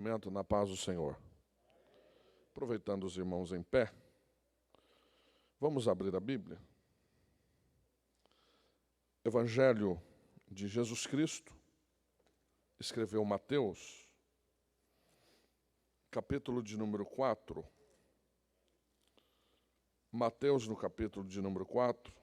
Na paz do Senhor. Aproveitando os irmãos em pé, vamos abrir a Bíblia. Evangelho de Jesus Cristo, escreveu Mateus, capítulo de número 4. Mateus, no capítulo de número 4.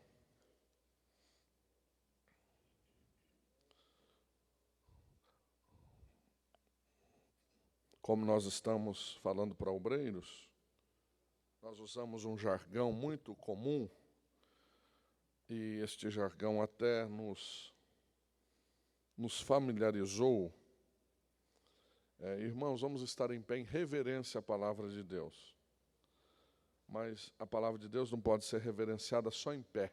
Como nós estamos falando para obreiros, nós usamos um jargão muito comum, e este jargão até nos familiarizou. Irmãos, vamos estar em pé em reverência à palavra de Deus. Mas a palavra de Deus não pode ser reverenciada só em pé,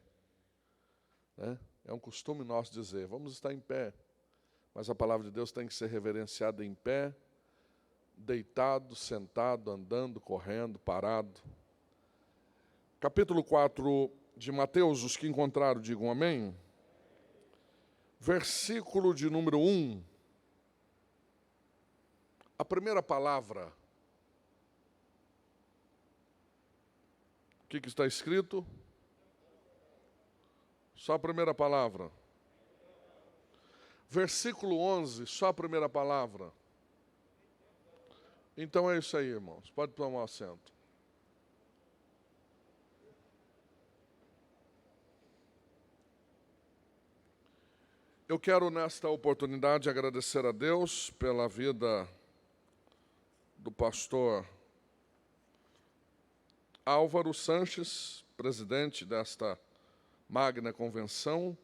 né? É um costume nosso dizer, vamos estar em pé. Mas a palavra de Deus tem que ser reverenciada em pé, deitado, sentado, andando, correndo, parado. Capítulo 4 de Mateus, os que encontraram, digam amém. Versículo de número 1. A primeira palavra. O que está escrito? Só a primeira palavra. Versículo 11, só a primeira palavra. Então é isso aí, irmãos. Pode tomar assento. Eu quero, nesta oportunidade, agradecer a Deus pela vida do pastor Álvaro Sanches, presidente desta magna convenção,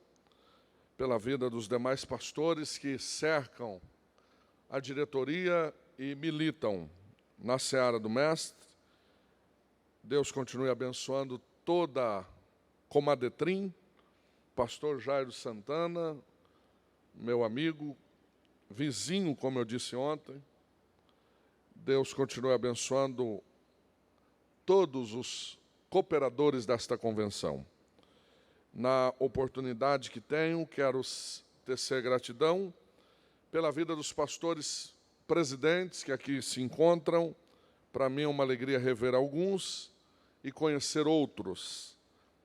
pela vida dos demais pastores que cercam a diretoria e militam na seara do Mestre. Deus continue abençoando toda a comadretrim, pastor Jairo Santana, meu amigo, vizinho, como eu disse ontem. Deus continue abençoando todos os cooperadores desta convenção. Na oportunidade que tenho, quero tecer gratidão pela vida dos pastores presidentes que aqui se encontram. Para mim é uma alegria rever alguns e conhecer outros.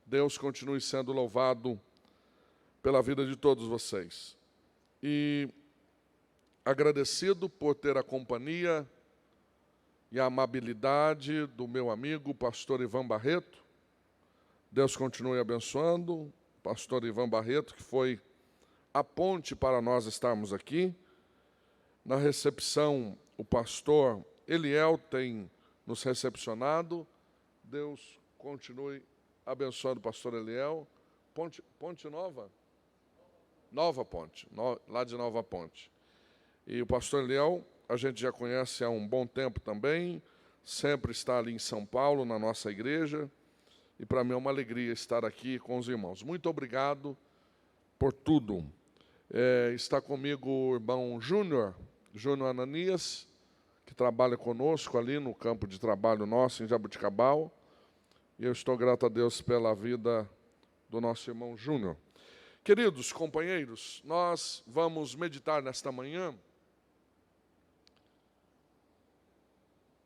Deus continue sendo louvado pela vida de todos vocês. E agradecido por ter a companhia e a amabilidade do meu amigo, pastor Ivan Barreto. Deus continue abençoando. Pastor Ivan Barreto, que foi a ponte para nós estarmos aqui. Na recepção, o pastor Eliel tem nos recepcionado. Deus continue abençoando o pastor Eliel. Ponte Nova? Nova Ponte, lá de Nova Ponte. E o pastor Eliel, a gente já conhece há um bom tempo também, sempre está ali em São Paulo, na nossa igreja, e para mim é uma alegria estar aqui com os irmãos. Muito obrigado por tudo. Está comigo o irmão Júnior Ananias, que trabalha conosco ali no campo de trabalho nosso, em Jabuticabal, e eu estou grato a Deus pela vida do nosso irmão Júnior. Queridos companheiros, nós vamos meditar nesta manhã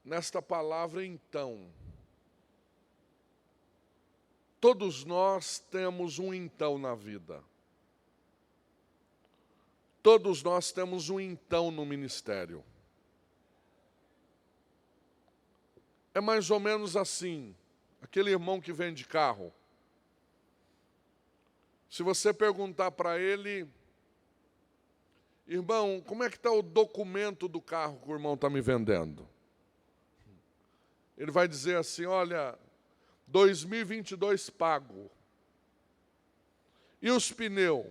nesta palavra então. Todos nós temos um então na vida. Todos nós temos um então no ministério. É mais ou menos assim, aquele irmão que vende carro. Se você perguntar para ele, irmão, como é que está o documento do carro que o irmão está me vendendo? Ele vai dizer assim, olha, 2022 pago. E os pneus?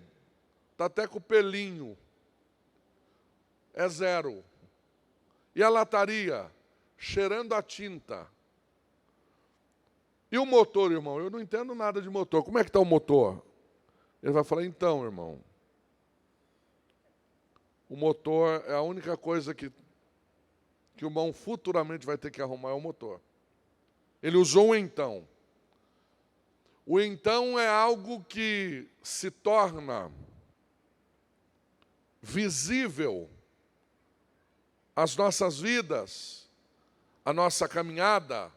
Está até com o pelinho. É 0. E a lataria? Cheirando a tinta. E o motor, irmão? Eu não entendo nada de motor. Como é que está o motor? Ele vai falar, então, irmão, o motor é a única coisa que o irmão futuramente vai ter que arrumar, é o motor. Ele usou o então. O então é algo que se torna visível as nossas vidas, a nossa caminhada,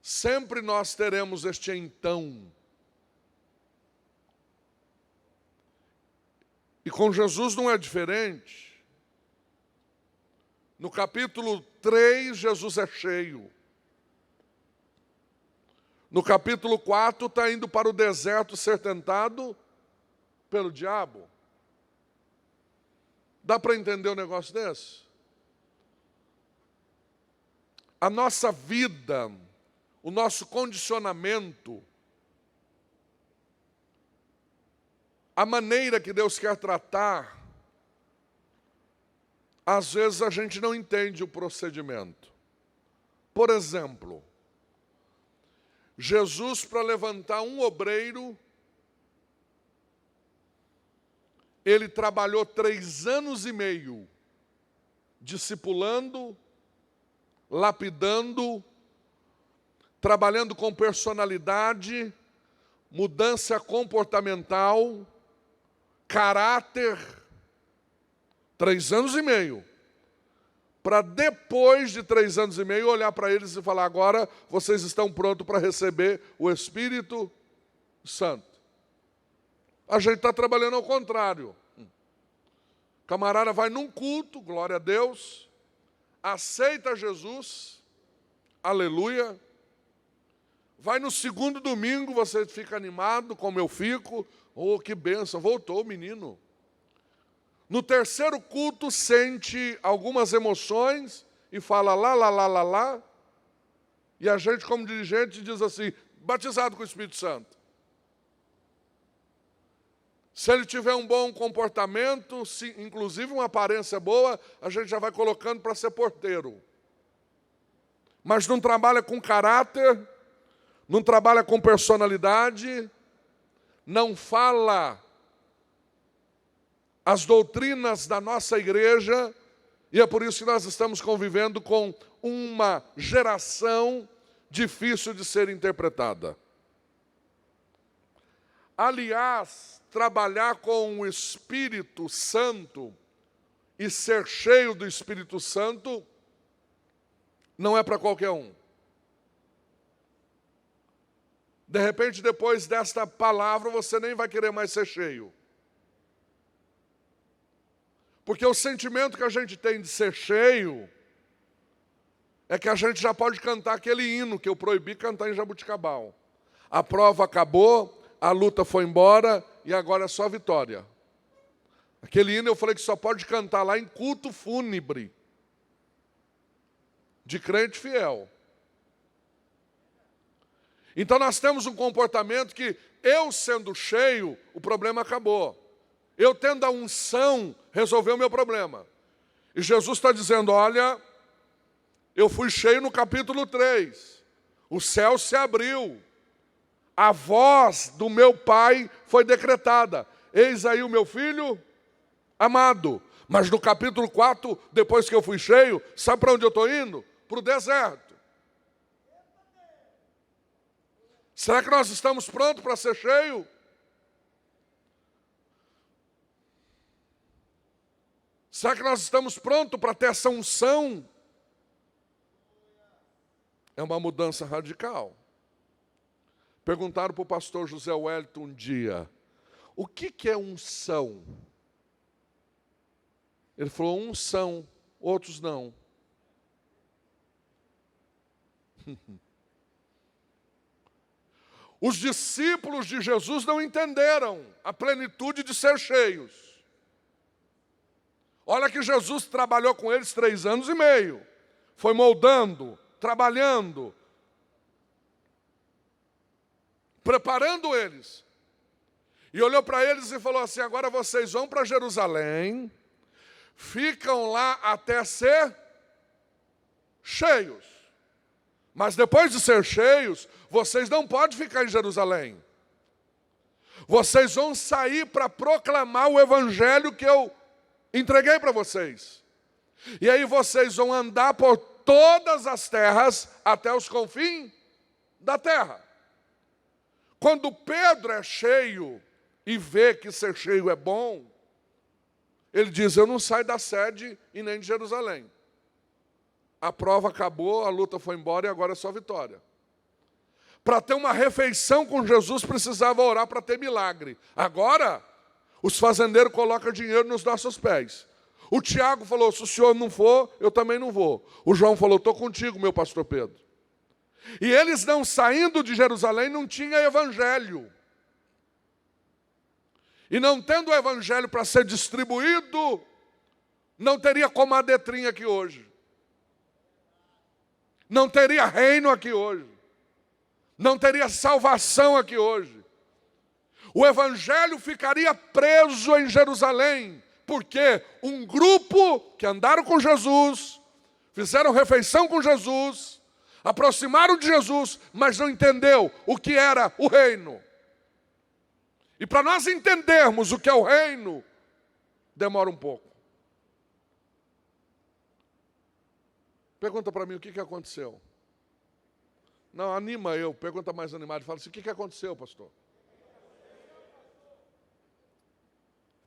sempre nós teremos este então. E com Jesus não é diferente. No capítulo 3, Jesus é cheio. No capítulo 4, está indo para o deserto ser tentado pelo diabo. Dá para entender um negócio desse? A nossa vida, o nosso condicionamento, a maneira que Deus quer tratar, às vezes a gente não entende o procedimento. Por exemplo, Jesus, para levantar um obreiro, ele trabalhou 3 anos e meio, discipulando, lapidando, trabalhando com personalidade, mudança comportamental, caráter, 3 anos e meio. Para depois de 3 anos e meio, olhar para eles e falar, agora vocês estão prontos para receber o Espírito Santo. A gente está trabalhando ao contrário. O camarada vai num culto, glória a Deus, aceita Jesus, aleluia. Vai no segundo domingo, você fica animado, como eu fico, oh, que bênção, voltou o menino. No terceiro culto, sente algumas emoções e fala lá. E a gente, como dirigente, diz assim, batizado com o Espírito Santo. Se ele tiver um bom comportamento, inclusive uma aparência boa, a gente já vai colocando para ser porteiro. Mas não trabalha com caráter, não trabalha com personalidade, não fala as doutrinas da nossa igreja, e é por isso que nós estamos convivendo com uma geração difícil de ser interpretada. Aliás, trabalhar com o Espírito Santo e ser cheio do Espírito Santo não é para qualquer um. De repente, depois desta palavra, você nem vai querer mais ser cheio. Porque o sentimento que a gente tem de ser cheio é que a gente já pode cantar aquele hino que eu proibi cantar em Jabuticabal. A prova acabou, a luta foi embora e agora é só vitória. Aquele hino eu falei que só pode cantar lá em culto fúnebre, de crente fiel. Então nós temos um comportamento que, eu sendo cheio, o problema acabou. Eu tendo a unção, resolveu o meu problema. E Jesus está dizendo, olha, eu fui cheio no capítulo 3. O céu se abriu. A voz do meu Pai foi decretada. Eis aí o meu filho amado. Mas no capítulo 4, depois que eu fui cheio, sabe para onde eu estou indo? Para o deserto. Será que nós estamos prontos para ser cheio? Será que nós estamos prontos para ter essa unção? É uma mudança radical. Perguntaram para o pastor José Wellington um dia, o que é unção? Ele falou, uns são, outros não. Os discípulos de Jesus não entenderam a plenitude de ser cheios. Olha que Jesus trabalhou com eles 3 anos e meio. Foi moldando, trabalhando, preparando eles. E olhou para eles e falou assim, agora vocês vão para Jerusalém, ficam lá até ser cheios. Mas depois de ser cheios, vocês não podem ficar em Jerusalém. Vocês vão sair para proclamar o evangelho que eu entreguei para vocês. E aí vocês vão andar por todas as terras até os confins da terra. Quando Pedro é cheio e vê que ser cheio é bom, Ele diz, eu não saio da sede e nem de Jerusalém. A prova acabou, a luta foi embora e agora é só vitória. Para ter uma refeição com Jesus, precisava orar para ter milagre. Agora, os fazendeiros colocam dinheiro nos nossos pés. O Tiago falou, se o senhor não for, eu também não vou. O João falou, estou contigo, meu pastor Pedro. E eles não saindo de Jerusalém, não tinha evangelho. E não tendo o evangelho para ser distribuído, não teria como a Detrim aqui hoje. Não teria reino aqui hoje. Não teria salvação aqui hoje. O evangelho ficaria preso em Jerusalém, porque um grupo que andaram com Jesus, fizeram refeição com Jesus, aproximaram de Jesus, mas não entendeu o que era o reino. E para nós entendermos o que é o reino, demora um pouco. Pergunta para mim o que aconteceu. Não, anima eu, pergunta mais animado, fala assim, o que aconteceu, pastor?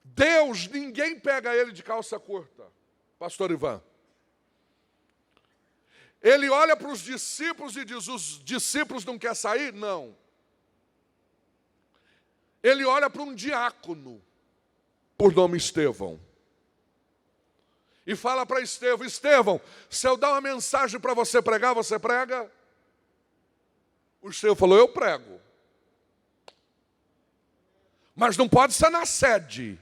Deus, ninguém pega ele de calça curta, pastor Ivan. Ele olha para os discípulos e diz, os discípulos não querem sair? Não. Ele olha para um diácono, por nome Estevão. E fala para Estevão, Estevão, se eu dar uma mensagem para você pregar, você prega? O Estevão falou, eu prego. Mas não pode ser na sede.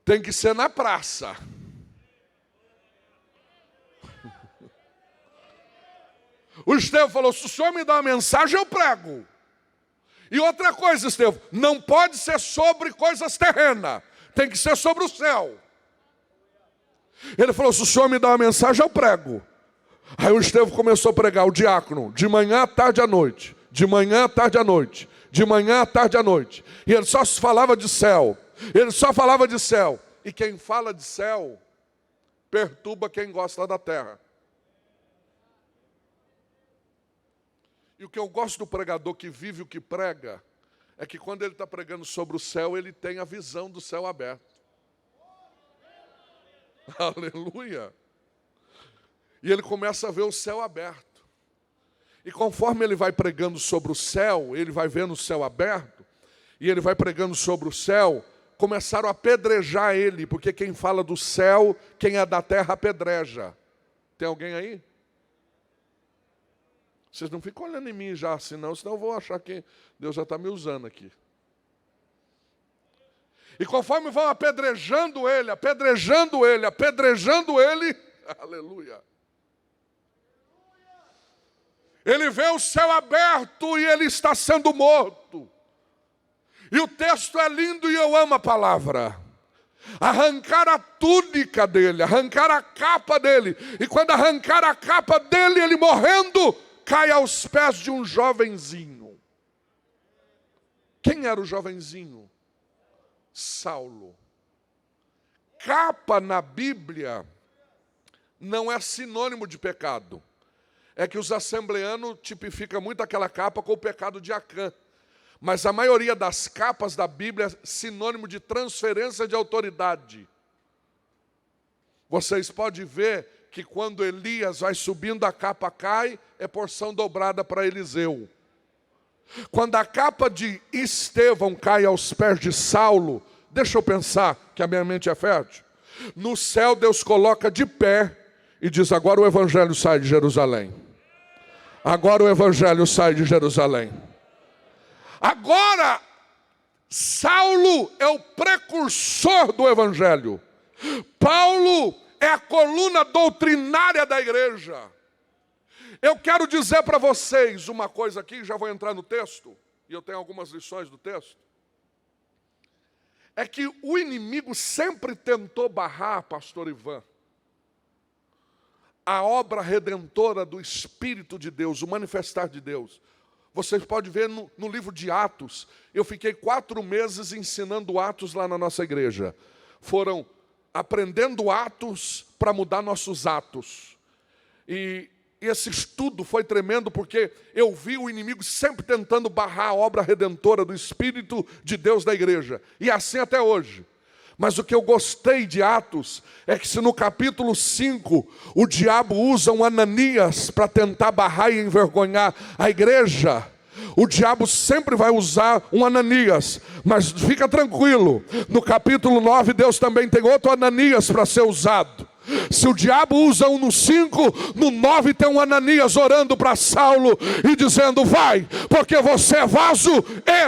Tem que ser na praça. O Estevão falou, se o senhor me dá uma mensagem, eu prego. E outra coisa, Estevão, não pode ser sobre coisas terrenas. Tem que ser sobre o céu. Ele falou, se o senhor me dá uma mensagem, eu prego. Aí o Estevão começou a pregar, o diácono, de manhã à tarde à noite. De manhã à tarde à noite. De manhã à tarde à noite. E ele só falava de céu. Ele só falava de céu. E quem fala de céu, perturba quem gosta da terra. E o que eu gosto do pregador que vive o que prega, é que quando ele está pregando sobre o céu, ele tem a visão do céu aberto. Aleluia! E ele começa a ver o céu aberto. E conforme ele vai pregando sobre o céu, ele vai vendo o céu aberto, e ele vai pregando sobre o céu, começaram a apedrejar ele, porque quem fala do céu, quem é da terra apedreja. Tem alguém aí? Vocês não ficam olhando em mim já assim não, senão eu vou achar que Deus já está me usando aqui. E conforme vão apedrejando ele, aleluia. Ele vê o céu aberto e ele está sendo morto. E o texto é lindo e eu amo a palavra. Arrancar a túnica dele, arrancar a capa dele. E quando arrancar a capa dele, ele morrendo, cai aos pés de um jovenzinho. Quem era o jovenzinho? Saulo. Capa na Bíblia não é sinônimo de pecado. É que os assembleanos tipificam muito aquela capa com o pecado de Acã. Mas a maioria das capas da Bíblia é sinônimo de transferência de autoridade. Vocês podem ver que quando Elias vai subindo, a capa cai, é porção dobrada para Eliseu. Quando a capa de Estevão cai aos pés de Saulo, deixa eu pensar que a minha mente é fértil. No céu Deus coloca de pé e diz, agora o evangelho sai de Jerusalém. Agora o evangelho sai de Jerusalém. Agora, Saulo é o precursor do evangelho. Paulo é a coluna doutrinária da igreja. Eu quero dizer para vocês uma coisa aqui, já vou entrar no texto, e eu tenho algumas lições do texto. É que o inimigo sempre tentou barrar, pastor Ivan, a obra redentora do Espírito de Deus, o manifestar de Deus. Vocês podem ver no livro de Atos, eu fiquei 4 meses ensinando Atos lá na nossa igreja. Foram aprendendo Atos para mudar nossos atos. E esse estudo foi tremendo porque eu vi o inimigo sempre tentando barrar a obra redentora do Espírito de Deus da igreja. E assim até hoje. Mas o que eu gostei de Atos é que se no capítulo 5 o diabo usa um Ananias para tentar barrar e envergonhar a igreja, o diabo sempre vai usar um Ananias. Mas fica tranquilo, no capítulo 9 Deus também tem outro Ananias para ser usado. Se o diabo usa um no 5, no 9 tem um Ananias orando para Saulo e dizendo: vai, porque você é vaso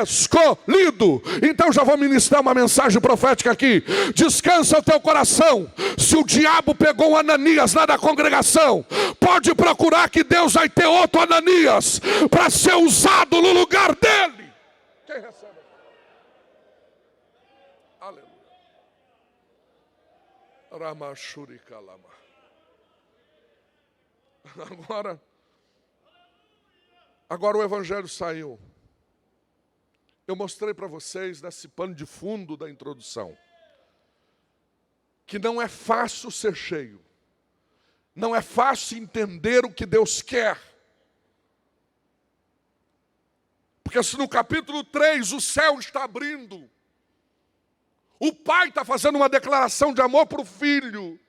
escolhido. Então já vou ministrar uma mensagem profética aqui. Descansa o teu coração. Se o diabo pegou um Ananias lá da congregação, pode procurar que Deus vai ter outro Ananias para ser usado no lugar dele. Quem recebe? Aleluia. Agora o evangelho saiu. Eu mostrei para vocês nesse pano de fundo da introdução que não é fácil ser cheio. Não é fácil entender o que Deus quer. Porque se no capítulo 3 o céu está abrindo, o pai está fazendo uma declaração de amor para o filho.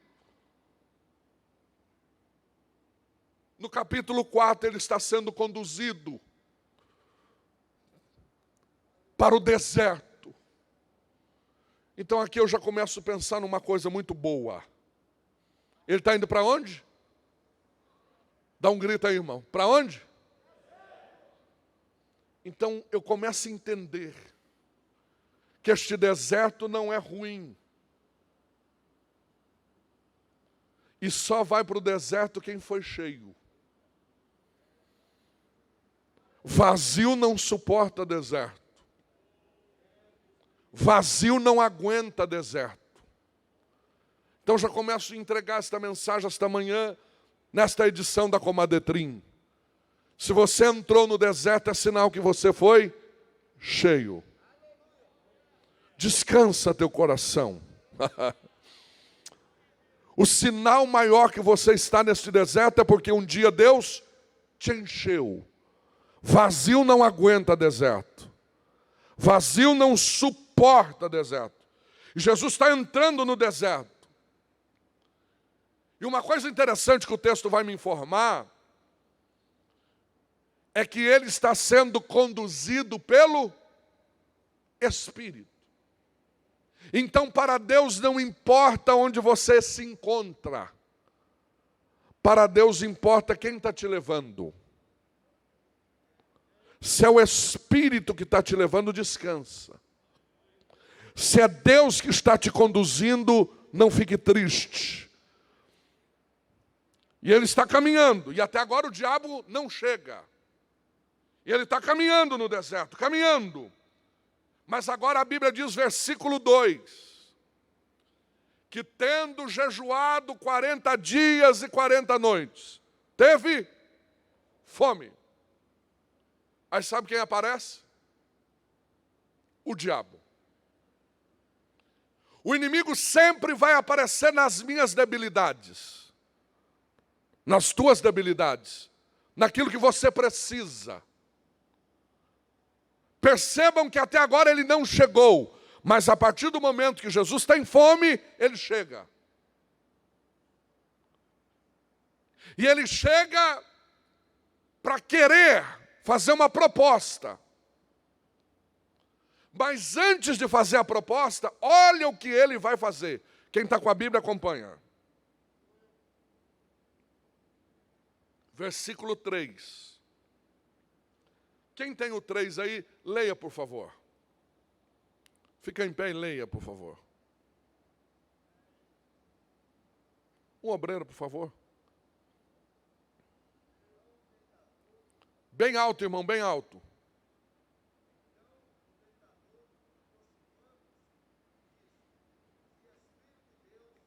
No capítulo 4 ele está sendo conduzido para o deserto. Então aqui eu já começo a pensar numa coisa muito boa. Ele está indo para onde? Dá um grito aí, irmão. Para onde? Então eu começo a entender que este deserto não é ruim. E só vai para o deserto quem foi cheio. Vazio não suporta deserto. Vazio não aguenta deserto. Então já começo a entregar esta mensagem esta manhã, nesta edição da Comadetrim. Se você entrou no deserto, é sinal que você foi cheio. Descansa teu coração. O sinal maior que você está neste deserto é porque um dia Deus te encheu. Vazio não aguenta deserto. Vazio não suporta deserto. E Jesus está entrando no deserto. E uma coisa interessante que o texto vai me informar é que ele está sendo conduzido pelo Espírito. Então, para Deus não importa onde você se encontra. Para Deus importa quem está te levando. Se é o Espírito que está te levando, descansa. Se é Deus que está te conduzindo, não fique triste. E ele está caminhando, e até agora o diabo não chega. E ele está caminhando no deserto, caminhando. Mas agora a Bíblia diz, versículo 2, que tendo jejuado 40 dias e 40 noites, teve fome. Aí sabe quem aparece? O diabo. O inimigo sempre vai aparecer nas minhas debilidades, nas tuas debilidades, naquilo que você precisa. Percebam que até agora ele não chegou, mas a partir do momento que Jesus tem fome, ele chega. E ele chega para querer fazer uma proposta. Mas antes de fazer a proposta, olha o que ele vai fazer. Quem está com a Bíblia acompanha. Versículo 3. Quem tem o 3 aí, leia, por favor. Fica em pé e leia, por favor. Um obreiro, por favor. Bem alto, irmão, bem alto.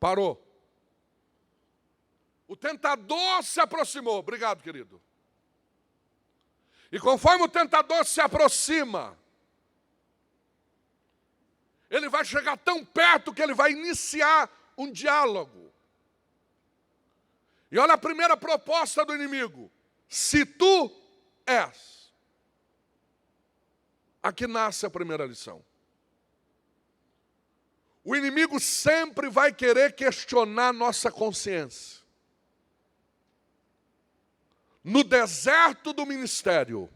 Parou. O tentador se aproximou. Obrigado, querido. E conforme o tentador se aproxima, ele vai chegar tão perto que ele vai iniciar um diálogo. E olha a primeira proposta do inimigo. Se tu és. Aqui nasce a primeira lição. O inimigo sempre vai querer questionar nossa consciência. No deserto do ministério,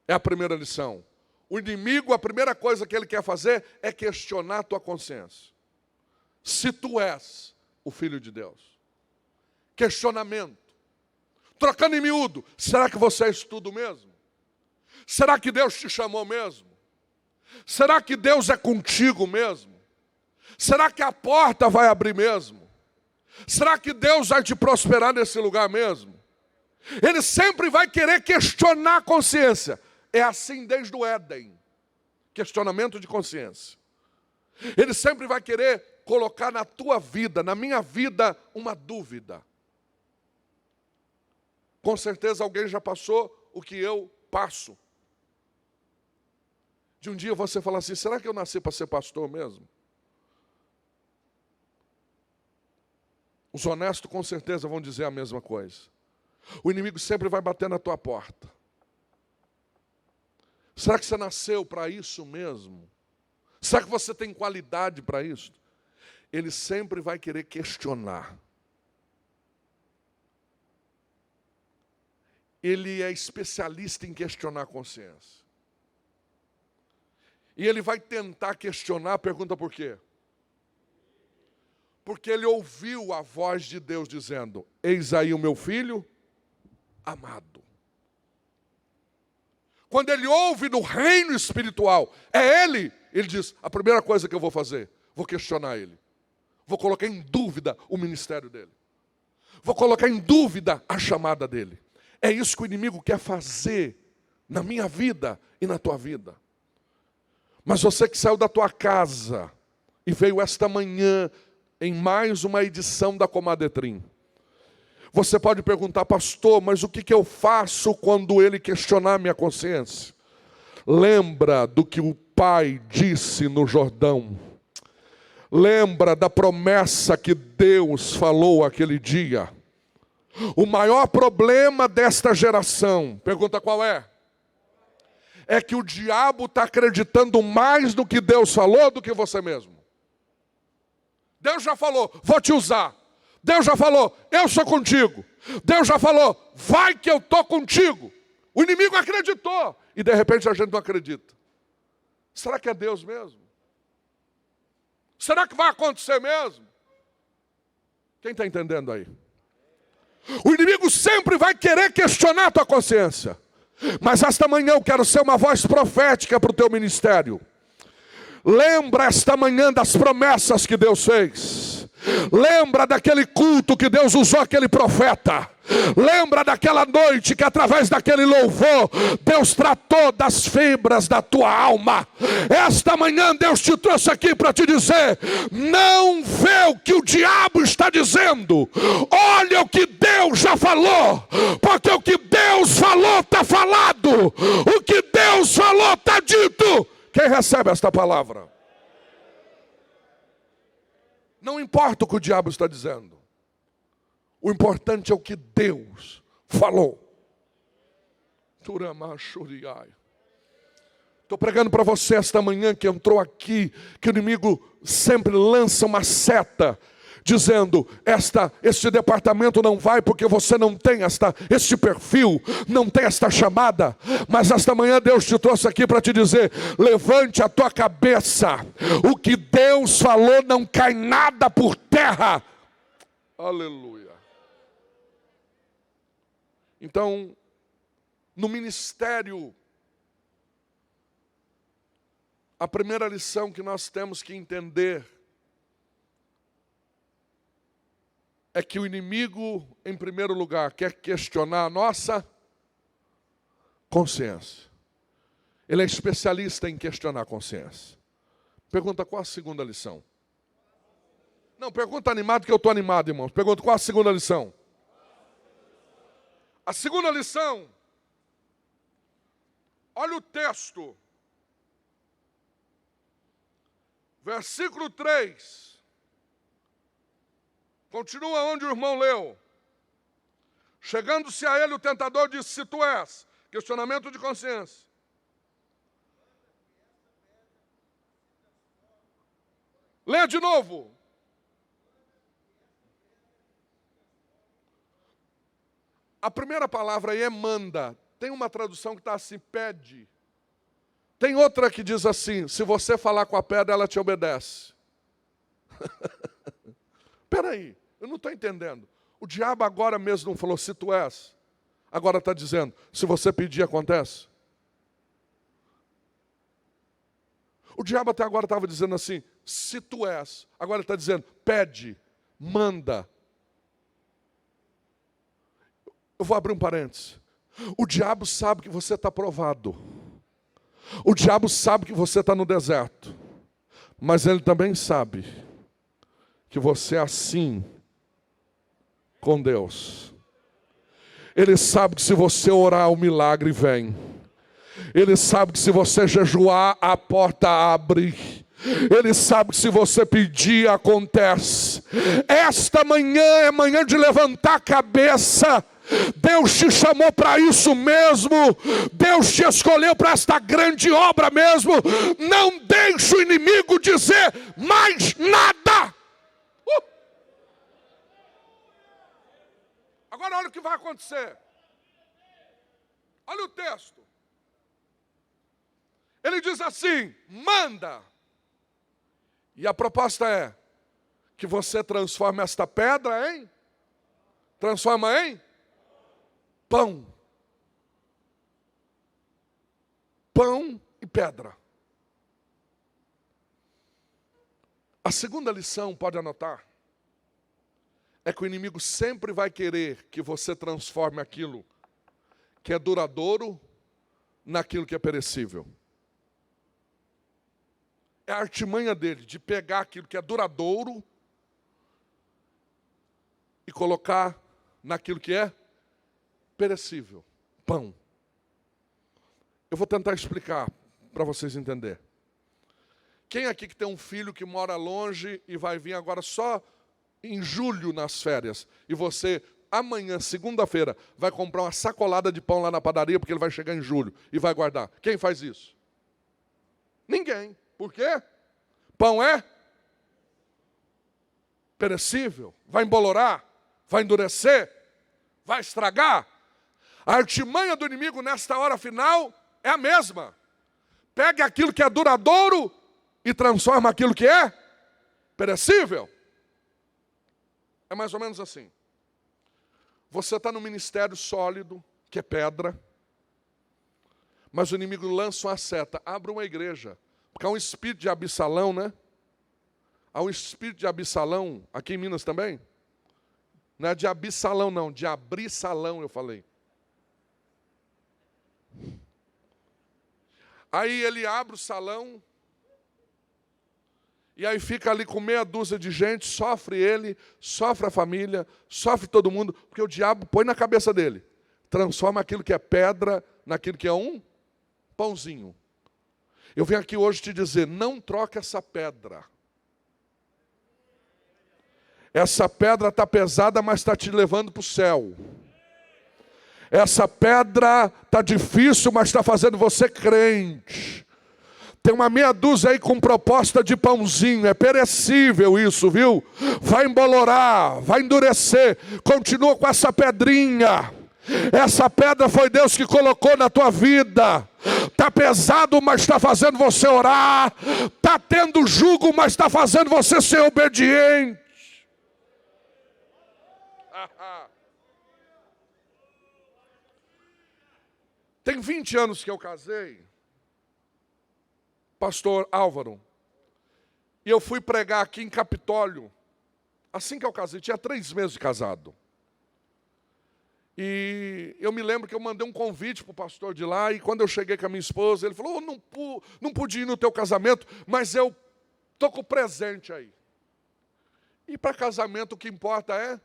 é a primeira lição. O inimigo, a primeira coisa que ele quer fazer é questionar a tua consciência. Se tu és o Filho de Deus. Questionamento. Trocando em miúdo, será que você é isso tudo mesmo? Será que Deus te chamou mesmo? Será que Deus é contigo mesmo? Será que a porta vai abrir mesmo? Será que Deus vai te prosperar nesse lugar mesmo? Ele sempre vai querer questionar a consciência. É assim desde o Éden. Questionamento de consciência. Ele sempre vai querer colocar na tua vida, na minha vida, uma dúvida. Com certeza alguém já passou o que eu passo. De um dia você falar assim, será que eu nasci para ser pastor mesmo? Os honestos com certeza vão dizer a mesma coisa. O inimigo sempre vai bater na tua porta. Será que você nasceu para isso mesmo? Será que você tem qualidade para isso? Ele sempre vai querer questionar. Ele é especialista em questionar a consciência. E ele vai tentar questionar, pergunta por quê? Porque ele ouviu a voz de Deus dizendo, eis aí o meu filho amado. Quando ele ouve no reino espiritual, é ele diz, a primeira coisa que eu vou fazer, vou questionar ele. Vou colocar em dúvida o ministério dele. Vou colocar em dúvida a chamada dele. É isso que o inimigo quer fazer na minha vida e na tua vida. Mas você que saiu da tua casa e veio esta manhã em mais uma edição da Comadetrim. Você pode perguntar, pastor, mas o que eu faço quando ele questionar minha consciência? Lembra do que o pai disse no Jordão. Lembra da promessa que Deus falou aquele dia. O maior problema desta geração, pergunta qual é? É que o diabo está acreditando mais no que Deus falou do que você mesmo. Deus já falou, vou te usar. Deus já falou, eu sou contigo. Deus já falou, vai que eu estou contigo. O inimigo acreditou. E de repente a gente não acredita. Será que é Deus mesmo? Será que vai acontecer mesmo? Quem está entendendo aí? O inimigo sempre vai querer questionar a tua consciência. Mas esta manhã eu quero ser uma voz profética para o teu ministério. Lembra esta manhã das promessas que Deus fez. Lembra daquele culto que Deus usou aquele profeta. Lembra daquela noite que através daquele louvor Deus tratou das fibras da tua alma. Esta manhã Deus te trouxe aqui para te dizer, não vê o que o diabo está dizendo, olha o que Deus já falou, porque o que Deus falou está falado, o que Deus falou está dito. Quem recebe esta palavra? Não importa o que o diabo está dizendo. O importante é o que Deus falou. Estou pregando para você esta manhã que entrou aqui, que o inimigo sempre lança uma seta, dizendo, este departamento não vai porque você não tem este perfil, não tem esta chamada. Mas esta manhã Deus te trouxe aqui para te dizer, levante a tua cabeça. O que Deus falou não cai nada por terra. Aleluia. Então, no ministério, a primeira lição que nós temos que entender é que o inimigo, em primeiro lugar, quer questionar a nossa consciência. Ele é especialista em questionar a consciência. Pergunta qual a segunda lição? Não, pergunta animado que eu estou animado, irmãos. Pergunta qual a segunda lição? A segunda lição, olha o texto. Versículo 3. Continua onde o irmão leu. Chegando-se a ele, o tentador disse, se tu és, questionamento de consciência. Leia de novo. A primeira palavra aí é manda. Tem uma tradução que está assim, pede. Tem outra que diz assim, se você falar com a pedra, ela te obedece. Espera aí, eu não estou entendendo. O diabo agora mesmo não falou, se tu és. Agora está dizendo, se você pedir, acontece. O diabo até agora estava dizendo assim, se tu és. Agora ele está dizendo, pede, manda. Eu vou abrir um parênteses. O diabo sabe que você está provado. O diabo sabe que você está no deserto. Mas ele também sabe que você é assim com Deus. Ele sabe que se você orar, o milagre vem. Ele sabe que se você jejuar, a porta abre. Ele sabe que se você pedir, acontece. Esta manhã é manhã de levantar a cabeça. Deus te chamou para isso mesmo. Deus te escolheu para esta grande obra mesmo. Não deixe o inimigo dizer mais nada. Agora olha o que vai acontecer. Olha o texto. Ele diz assim, manda. E a proposta é que você transforme esta pedra em? Transforma em? Pão. Pão e pedra. A segunda lição, pode anotar, é que o inimigo sempre vai querer que você transforme aquilo que é duradouro naquilo que é perecível. É a artimanha dele, de pegar aquilo que é duradouro e colocar naquilo que é perecível. Pão. Eu vou tentar explicar para vocês entenderem. Quem aqui que tem um filho que mora longe e vai vir agora só em julho nas férias, e você amanhã, segunda-feira, vai comprar uma sacolada de pão lá na padaria, porque ele vai chegar em julho, e vai guardar. Quem faz isso? Ninguém. Por quê? Pão é perecível, vai embolorar, vai endurecer, vai estragar. A artimanha do inimigo nesta hora final é a mesma. Pega aquilo que é duradouro e transforma aquilo que é perecível. É mais ou menos assim. Você está no ministério sólido, que é pedra, mas o inimigo lança uma seta, abre uma igreja. Porque há um espírito de Absalão, né? Há um espírito de Absalão, aqui em Minas também. Não é de Absalão, não, de abrir salão, eu falei. Aí ele abre o salão, e aí fica ali com meia dúzia de gente, sofre ele, sofre a família, sofre todo mundo, porque o diabo põe na cabeça dele, transforma aquilo que é pedra naquilo que é um pãozinho. Eu venho aqui hoje te dizer, não troque essa pedra. Essa pedra está pesada, mas está te levando para o céu. Essa pedra está difícil, mas está fazendo você crente. Tem uma meia dúzia aí com proposta de pãozinho, é perecível isso, viu? Vai embolorar, vai endurecer, continua com essa pedrinha. Essa pedra foi Deus que colocou na tua vida. Está pesado, mas está fazendo você orar. Está tendo jugo, mas está fazendo você ser obediente. Tem 20 anos que eu casei, pastor Álvaro, e eu fui pregar aqui em Capitólio, assim que eu casei, tinha 3 meses de casado. E eu me lembro que eu mandei um convite para o pastor de lá, e quando eu cheguei com a minha esposa, ele falou, não pude ir no teu casamento, mas eu estou com o presente aí. E para casamento o que importa é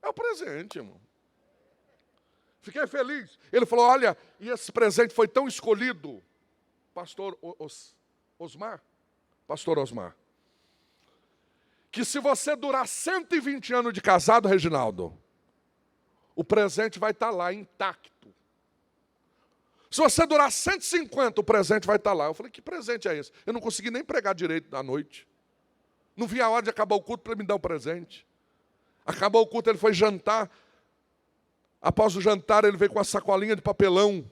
o presente, irmão. Fiquei feliz. Ele falou, olha, e esse presente foi tão escolhido, pastor Osmar, que se você durar 120 anos de casado, Reginaldo, o presente vai estar lá, intacto. Se você durar 150, o presente vai estar lá. Eu falei, que presente é esse? Eu não consegui nem pregar direito à noite. Não via a hora de acabar o culto para me dar o presente. Acabou o culto, ele foi jantar. Após o jantar, ele veio com a sacolinha de papelão.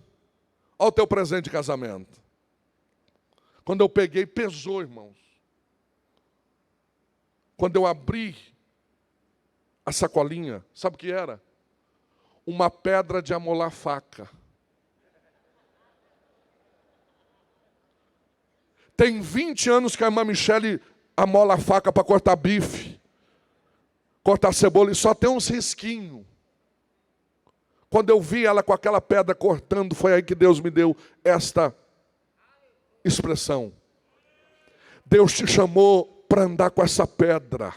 Olha o teu presente de casamento. Quando eu peguei, pesou, irmãos. Quando eu abri a sacolinha, sabe o que era? Uma pedra de amolar faca. Tem 20 anos que a irmã Michele amola a faca para cortar bife, cortar cebola, e só tem uns risquinhos. Quando eu vi ela com aquela pedra cortando, foi aí que Deus me deu esta expressão. Deus te chamou para andar com essa pedra.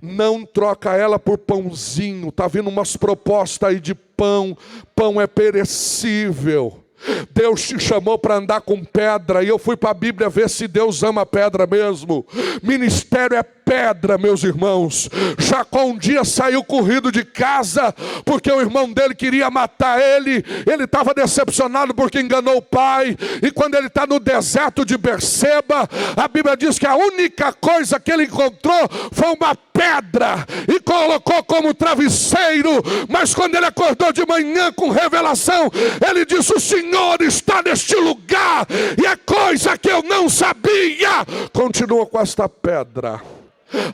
Não troca ela por pãozinho. Está vindo umas propostas aí de pão. Pão é perecível. Deus te chamou para andar com pedra. E eu fui para a Bíblia ver se Deus ama pedra mesmo. Ministério é pedra, meus irmãos. Jacó um dia saiu corrido de casa porque o irmão dele queria matar ele. Ele estava decepcionado porque enganou o pai. E quando ele está no deserto de Berseba, a Bíblia diz que a única coisa que ele encontrou foi uma pedra e colocou como travesseiro. Mas quando ele acordou de manhã com revelação, ele disse: o Senhor está neste lugar e é coisa que eu não sabia. Continua com esta pedra.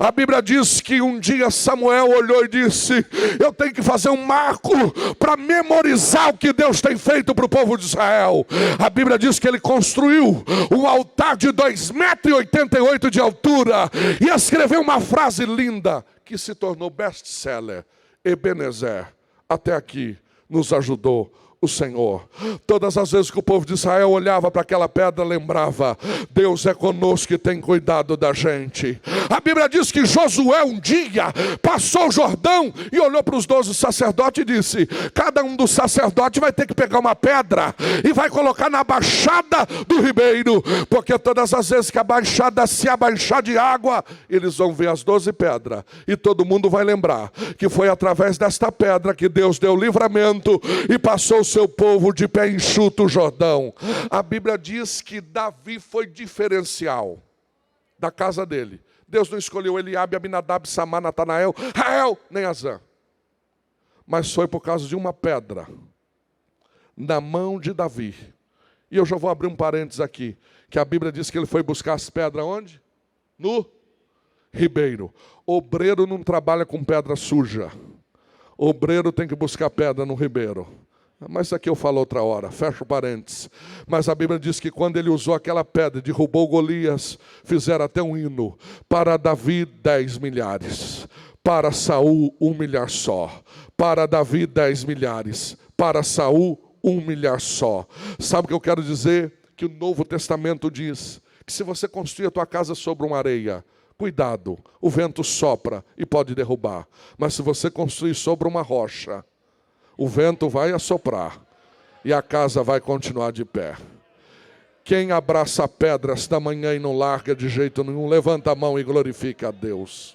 A Bíblia diz que um dia Samuel olhou e disse: eu tenho que fazer um marco para memorizar o que Deus tem feito para o povo de Israel. A Bíblia diz que ele construiu um altar de 2,88 metros de altura e escreveu uma frase linda que se tornou best-seller: Ebenezer, até aqui nos ajudou o Senhor. Todas as vezes que o povo de Israel olhava para aquela pedra, lembrava: Deus é conosco e tem cuidado da gente. A Bíblia diz que Josué um dia passou o Jordão e olhou para os 12 sacerdotes e disse: cada um dos sacerdotes vai ter que pegar uma pedra e vai colocar na baixada do ribeiro, porque todas as vezes que a baixada se abaixar de água, eles vão ver as 12 pedras e todo mundo vai lembrar que foi através desta pedra que Deus deu livramento e passou o seu povo de pé enxuto o Jordão. A Bíblia diz que Davi foi diferencial da casa dele. Deus não escolheu Eliabe, Abinadab, Samar, Natanael, Rael, nem Azã. Mas foi por causa de uma pedra na mão de Davi. E eu já vou abrir um parênteses aqui, que a Bíblia diz que ele foi buscar as pedras onde? No ribeiro. Obreiro não trabalha com pedra suja. Obreiro tem que buscar pedra no ribeiro. Mas isso aqui eu falo outra hora, fecha o parênteses. Mas a Bíblia diz que quando ele usou aquela pedra, derrubou Golias, fizeram até um hino: para Davi 10 milhares, para Saul 1 milhar só. Para Davi 10 milhares, para Saul 1 milhar só. Sabe o que eu quero dizer? Que o Novo Testamento diz que se você construir a tua casa sobre uma areia, cuidado, o vento sopra e pode derrubar. Mas se você construir sobre uma rocha, o vento vai assoprar e a casa vai continuar de pé. Quem abraça a pedra esta manhã e não larga de jeito nenhum, levanta a mão e glorifica a Deus.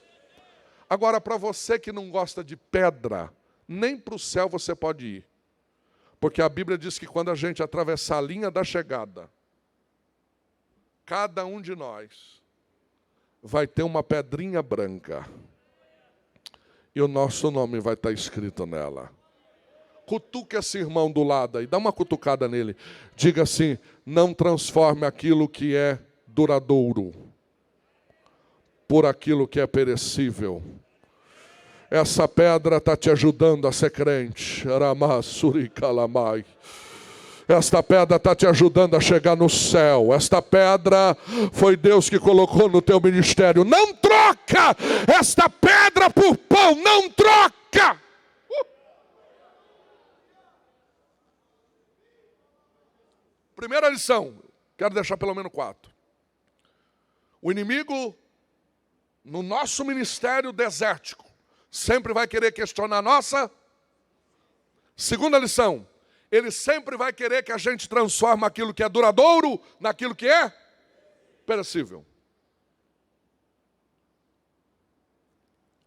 Agora, para você que não gosta de pedra, nem para o céu você pode ir. Porque a Bíblia diz que quando a gente atravessar a linha da chegada, cada um de nós vai ter uma pedrinha branca. E o nosso nome vai estar escrito nela. Cutuque esse irmão do lado aí, dá uma cutucada nele. Diga assim: não transforme aquilo que é duradouro por aquilo que é perecível. Essa pedra está te ajudando a ser crente. Esta pedra está te ajudando a chegar no céu. Esta pedra foi Deus que colocou no teu ministério. Não troca esta pedra por pão, não troca. Primeira lição, quero deixar pelo menos 4. O inimigo, no nosso ministério desértico, sempre vai querer questionar a nossa. Segunda lição, ele sempre vai querer que a gente transforme aquilo que é duradouro naquilo que é perecível.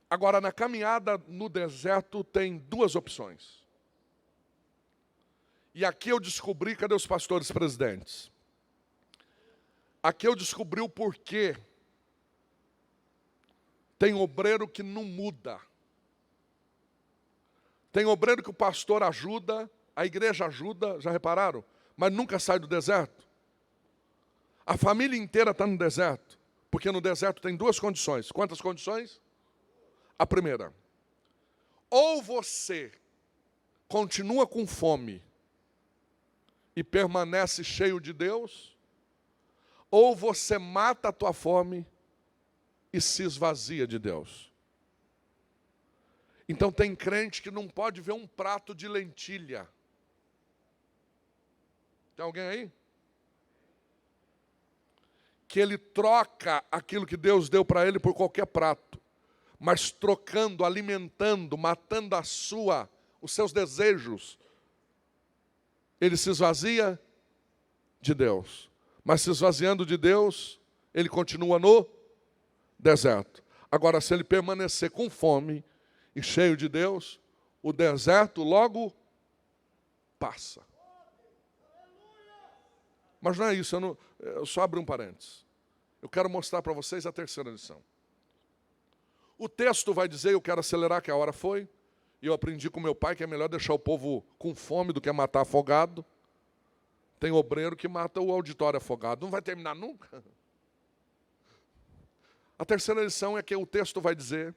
Agora, na caminhada no deserto tem 2 opções. E aqui eu descobri, cadê os pastores presidentes? Aqui eu descobri o porquê Tem obreiro que não muda. Tem obreiro que o pastor ajuda, a igreja ajuda, já repararam? Mas nunca sai do deserto. A família inteira está no deserto, porque no deserto tem duas condições. Quantas condições? A primeira, ou você continua com fome e permanece cheio de Deus, ou você mata a tua fome e se esvazia de Deus. Então tem crente que não pode ver um prato de lentilha. Tem alguém aí? Que ele troca aquilo que Deus deu para ele por qualquer prato, mas trocando, alimentando, matando os seus desejos, ele se esvazia de Deus. Mas se esvaziando de Deus, ele continua no deserto. Agora, se ele permanecer com fome e cheio de Deus, o deserto logo passa. Mas não é isso, eu só abro um parênteses. Eu quero mostrar para vocês a terceira lição. O texto vai dizer, eu quero acelerar que a hora foi, e eu aprendi com meu pai que é melhor deixar o povo com fome do que matar afogado. Tem obreiro que mata o auditório afogado, não vai terminar nunca. A terceira lição é que o texto vai dizer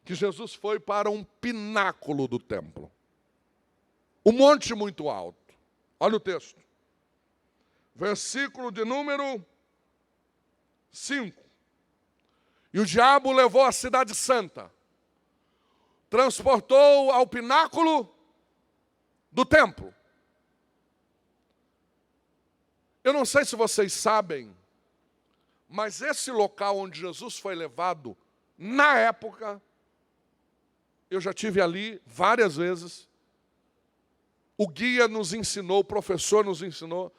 que Jesus foi para um pináculo do templo. Um monte muito alto. Olha o texto. Versículo de número 5. E o diabo levou a cidade santa, transportou ao pináculo do templo. Eu não sei se vocês sabem, mas esse local onde Jesus foi levado, na época, eu já estive ali várias vezes, o guia nos ensinou, o professor nos ensinou,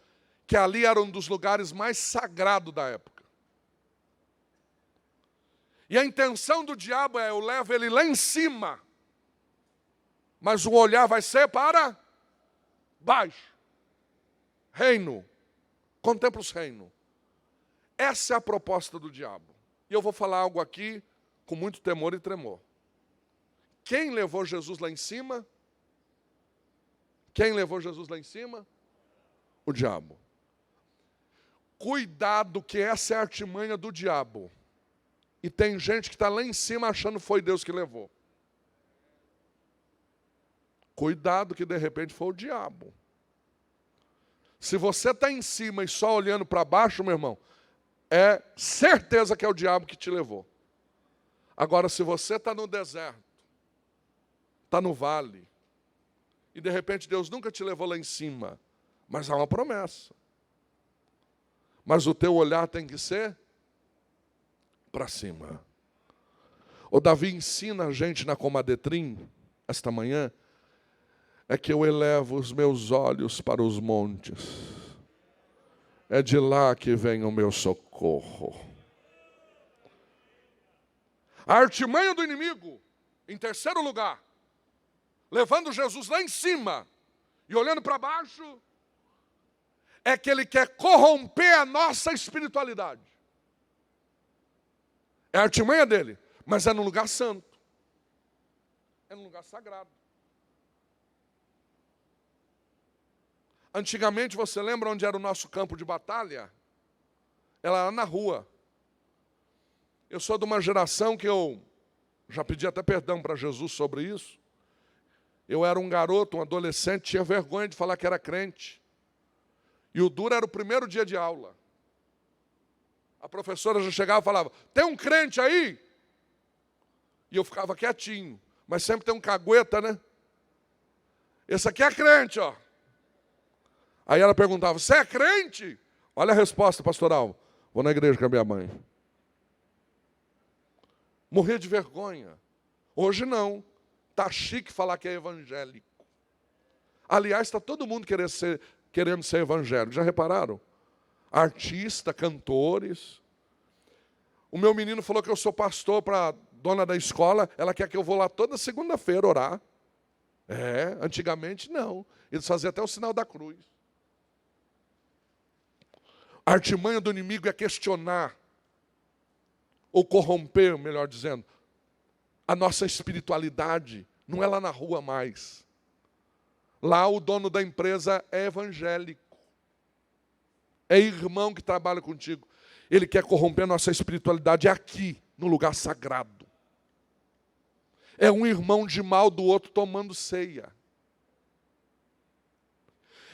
que ali era um dos lugares mais sagrados da época. E a intenção do diabo é, eu levo ele lá em cima, mas o olhar vai ser para baixo. Reino. Contempla os reinos. Essa é a proposta do diabo. E eu vou falar algo aqui com muito temor e tremor. Quem levou Jesus lá em cima? Quem levou Jesus lá em cima? O diabo. Cuidado que essa é a artimanha do diabo. E tem gente que está lá em cima achando que foi Deus que levou. Cuidado que de repente foi o diabo. Se você está em cima e só olhando para baixo, meu irmão, é certeza que é o diabo que te levou. Agora, se você está no deserto, está no vale, e de repente Deus nunca te levou lá em cima, mas há uma promessa. Mas o teu olhar tem que ser para cima. O Davi ensina a gente na Comadetrim, esta manhã, é que eu elevo os meus olhos para os montes. É de lá que vem o meu socorro. A artimanha do inimigo, em terceiro lugar, levando Jesus lá em cima e olhando para baixo, é que ele quer corromper a nossa espiritualidade. É a artimanha dele, mas é num lugar santo. É num lugar sagrado. Antigamente, você lembra onde era o nosso campo de batalha? Ela era na rua. Eu sou de uma geração que eu já pedi até perdão para Jesus sobre isso. Eu era um garoto, um adolescente, tinha vergonha de falar que era crente. E o duro era o primeiro dia de aula. A professora já chegava e falava, tem um crente aí? E eu ficava quietinho. Mas sempre tem um cagueta, né? Esse aqui é crente, ó. Aí ela perguntava, você é crente? Olha a resposta, pastoral. Vou na igreja com a minha mãe. Morria de vergonha. Hoje não. Está chique falar que é evangélico. Aliás, está todo mundo querendo ser evangélico. Já repararam? Artista, cantores. O meu menino falou que eu sou pastor para a dona da escola. Ela quer que eu vou lá toda segunda-feira orar. Antigamente não. Eles faziam até o sinal da cruz. A artimanha do inimigo é questionar ou corromper, melhor dizendo, a nossa espiritualidade. Não é lá na rua mais. Lá o dono da empresa é evangélico. É irmão que trabalha contigo. Ele quer corromper a nossa espiritualidade aqui, no lugar sagrado. É um irmão de mal do outro tomando ceia.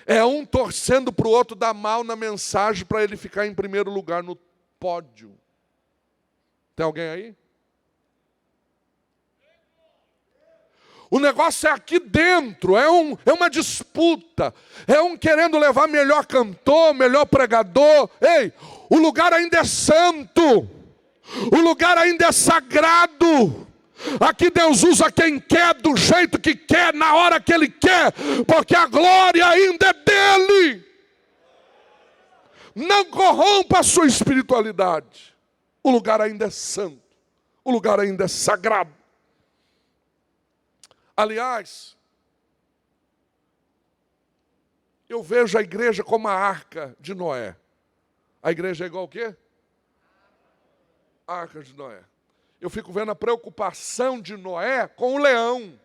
É um torcendo para o outro dar mal na mensagem para ele ficar em primeiro lugar no pódio. Tem alguém aí? O negócio é aqui dentro, é uma disputa. É um querendo levar melhor cantor, melhor pregador. Ei, o lugar ainda é santo. O lugar ainda é sagrado. Aqui Deus usa quem quer, do jeito que quer, na hora que Ele quer, porque a glória ainda é dEle. Não corrompa a sua espiritualidade. O lugar ainda é santo. O lugar ainda é sagrado. Aliás, eu vejo a igreja como a arca de Noé. A igreja é igual o quê? A arca de Noé. Eu fico vendo a preocupação de Noé com o leão.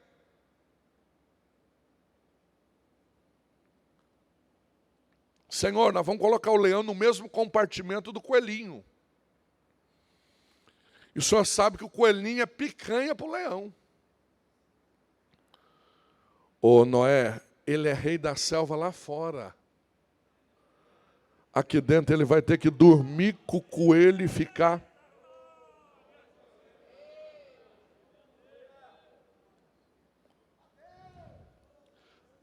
Senhor, nós vamos colocar o leão no mesmo compartimento do coelhinho. E o Senhor sabe que o coelhinho é picanha para o leão. Ô Noé, ele é rei da selva lá fora. Aqui dentro ele vai ter que dormir com o coelho e ficar.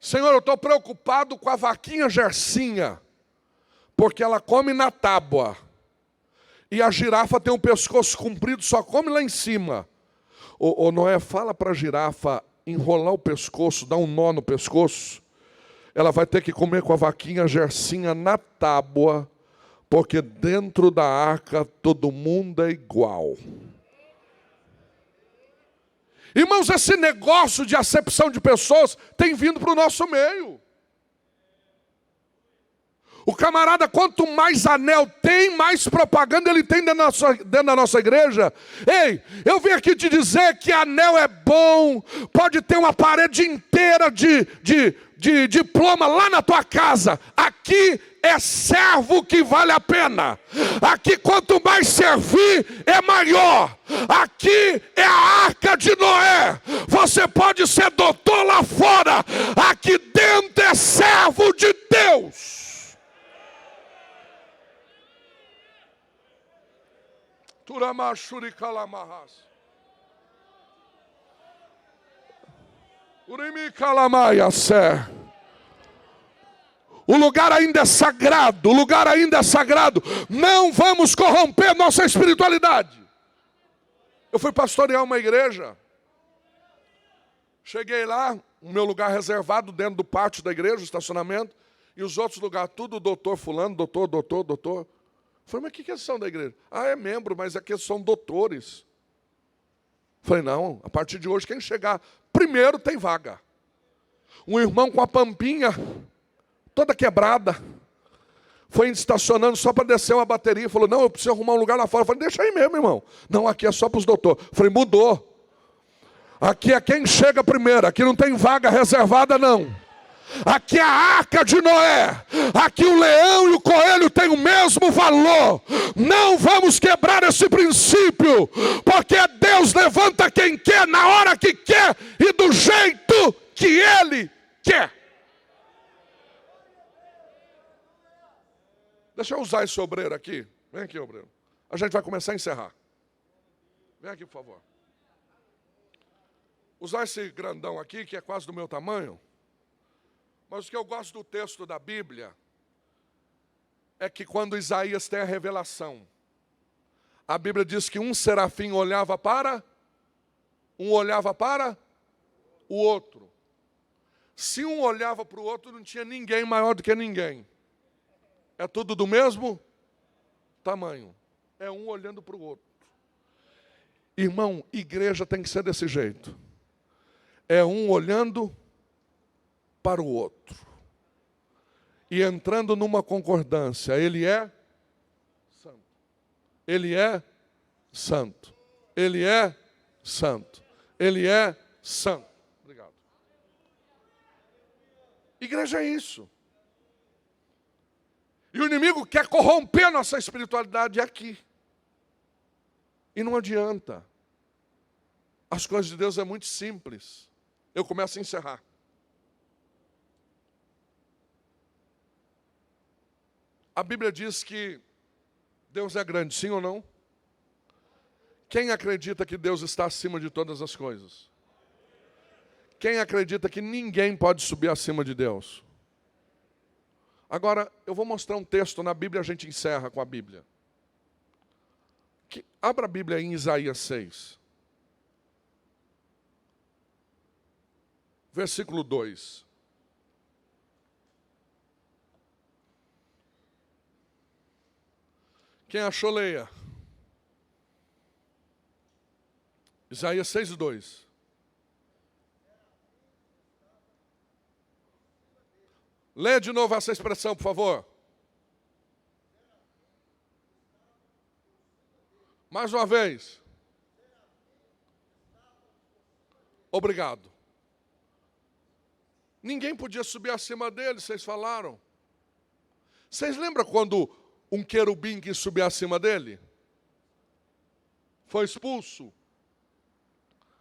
Senhor, eu estou preocupado com a vaquinha Gersinha, porque ela come na tábua. E a girafa tem um pescoço comprido, só come lá em cima. Ô Noé, fala para a girafa enrolar o pescoço, dar um nó no pescoço. Ela vai ter que comer com a vaquinha Gersinha na tábua, porque dentro da arca todo mundo é igual. Irmãos, esse negócio de acepção de pessoas tem vindo para o nosso meio. O camarada, quanto mais anel tem, mais propaganda ele tem dentro da nossa igreja. Ei, eu vim aqui te dizer que anel é bom, pode ter uma parede inteira de diploma lá na tua casa. Aqui é servo que vale a pena. Aqui quanto mais servir, é maior. Aqui é a arca de Noé. Você pode ser doutor lá fora. Aqui dentro é servo de Deus. O lugar ainda é sagrado, o lugar ainda é sagrado. Não vamos corromper nossa espiritualidade. Eu fui pastorear uma igreja. Cheguei lá, o meu lugar reservado dentro do pátio da igreja, o estacionamento, e os outros lugares, tudo doutor fulano, doutor. Falei, mas o que eles são da igreja? Ah, é membro, mas aqui são doutores. Falei, não, a partir de hoje, quem chegar primeiro tem vaga. Um irmão com a pampinha toda quebrada, foi estacionando só para descer uma bateria. Falou, não, eu preciso arrumar um lugar lá fora. Falei, deixa aí mesmo, irmão. Não, aqui é só para os doutores. Falei, mudou. Aqui é quem chega primeiro, aqui não tem vaga reservada, não. Aqui é a arca de Noé. Aqui o leão e o coelho têm o mesmo valor. Não vamos quebrar esse princípio, porque Deus levanta quem quer, na hora que quer e do jeito que Ele quer. Deixa eu usar esse obreiro aqui. Vem aqui, obreiro. A gente vai começar a encerrar. Vem aqui, por favor. Usar esse grandão aqui, que é quase do meu tamanho. Mas o que eu gosto do texto da Bíblia é que quando Isaías tem a revelação, a Bíblia diz que um serafim olhava para o outro. Se um olhava para o outro, não tinha ninguém maior do que ninguém. É tudo do mesmo tamanho. É um olhando para o outro. Irmão, igreja tem que ser desse jeito. É um olhando para o outro. E entrando numa concordância. Ele é santo. Ele é santo. Ele é santo. Ele é santo. Obrigado. Igreja é isso. E o inimigo quer corromper a nossa espiritualidade aqui. E não adianta. As coisas de Deus é muito simples. Eu começo a encerrar. A Bíblia diz que Deus é grande, sim ou não? Quem acredita que Deus está acima de todas as coisas? Quem acredita que ninguém pode subir acima de Deus? Agora, eu vou mostrar um texto na Bíblia, a gente encerra com a Bíblia. Abra a Bíblia em Isaías 6. Versículo 2. Quem achou, leia. Isaías 6, 2. Leia de novo essa expressão, por favor. Mais uma vez. Obrigado. Ninguém podia subir acima dele, vocês falaram. Vocês lembram quando um querubim quis subir acima dele? Foi expulso.